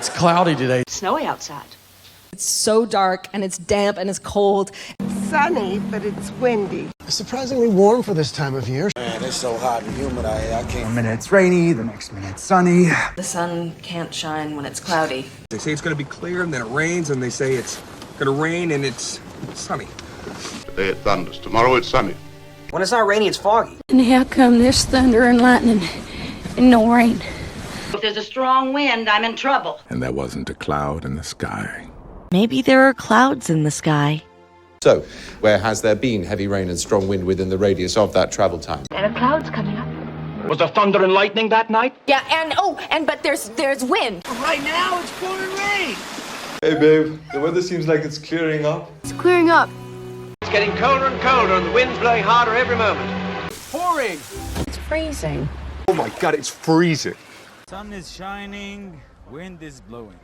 It's cloudy today. Snowy outside. It's so dark and it's damp and it's cold. Sunny, but it's windy. It's surprisingly warm for this time of year. Man, it's so hot and humid out here, I can't. One minute it's rainy, the next minute it's sunny. The sun can't shine when it's cloudy. They say it's going to be clear, and then it rains, and they say it's going to rain, and it's sunny. Today it thunders, tomorrow it's sunny. When it's not rainy, it's foggy. And how come there's thunder and lightning and no rain? If there's a strong wind, I'm in trouble. And there wasn't a cloud in the sky. Maybe there are clouds in the sky. So, where has there been heavy rain and strong wind within the radius of that travel time? There are clouds coming up. Was there thunder and lightning that night? Yeah, but there's wind. Right now, it's pouring rain. Hey, babe, the weather seems like it's clearing up. It's clearing up. It's getting colder and colder, and the wind's blowing harder every moment. It's pouring. It's freezing. Oh my God, it's freezing. Sun is shining, wind is blowing.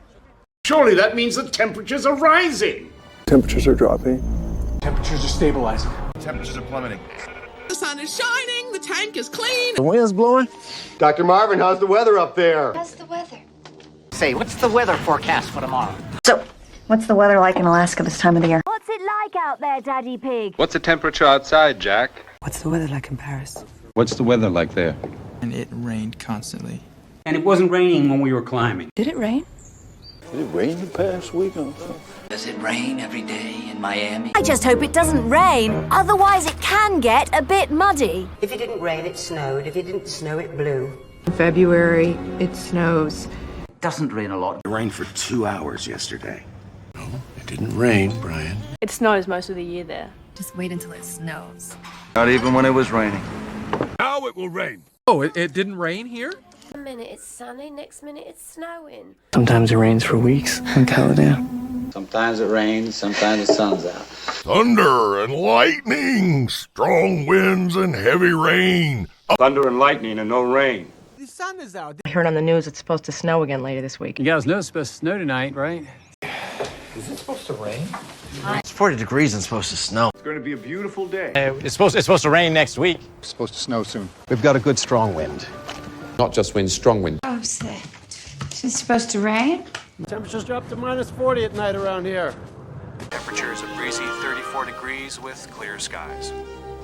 Surely that means the temperatures are rising. Temperatures are dropping. Temperatures are stabilizing. Temperatures are plummeting. The sun is shining, the tank is clean. The wind's blowing. Dr. Marvin, how's the weather up there? How's the weather? Say, what's the weather forecast for tomorrow? So, what's the weather like in Alaska this time of the year? What's it like out there, Daddy Pig? What's the temperature outside, Jack? What's the weather like in Paris? What's the weather like there? And it rained constantly. And it wasn't raining when we were climbing. Did it rain? Did it rain the past week? Does it rain every day in Miami? I just hope it doesn't rain, otherwise it can get a bit muddy. If it didn't rain, it snowed. If it didn't snow, it blew. In February, it snows. It doesn't rain a lot. It rained for 2 hours yesterday. No, it didn't rain, Brian. It snows most of the year there. Just wait until it snows. Not even when it was raining. Now it will rain. Oh, it didn't rain here? One minute it's sunny, next minute it's snowing. Sometimes it rains for weeks in Caledonia. Sometimes it rains, sometimes the sun's out. Thunder and lightning, strong winds and heavy rain. Thunder and lightning and no rain. The sun is out. I heard on the news it's supposed to snow again later this week. You guys know it's supposed to snow tonight, right? Is it supposed to rain? It's 40 degrees and supposed to snow. It's going to be a beautiful day. It's supposed to rain next week. It's supposed to snow soon. We've got a good strong wind. Not just wind, strong wind. Oh, say. It's supposed to rain? Temperatures drop to minus 40 at night around here. Temperatures a breezy 34 degrees with clear skies.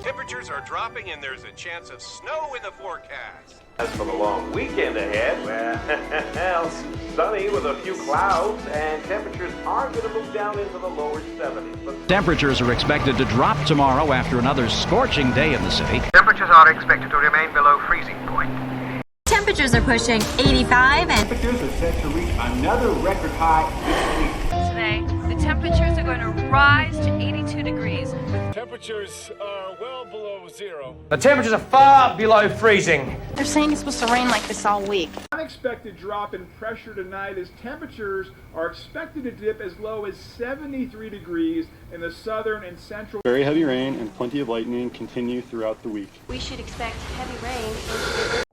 Temperatures are dropping, and there's a chance of snow in the forecast. As for the long weekend ahead, well, sunny with a few clouds, and temperatures are going to move down into the lower 70s. But Temperatures are expected to drop tomorrow after another scorching day in the city. Temperatures are expected to remain below freezing point. Temperatures are pushing 85 and... temperatures are set to reach another record high this week. Today, the temperatures are going to rise to 82 degrees. Temperatures are well below zero. The temperatures are far below freezing. They're saying it's supposed to rain like this all week. Unexpected drop in pressure tonight as temperatures are expected to dip as low as 73 degrees in the southern and central. Very heavy rain and plenty of lightning continue throughout the week. We should expect heavy rain.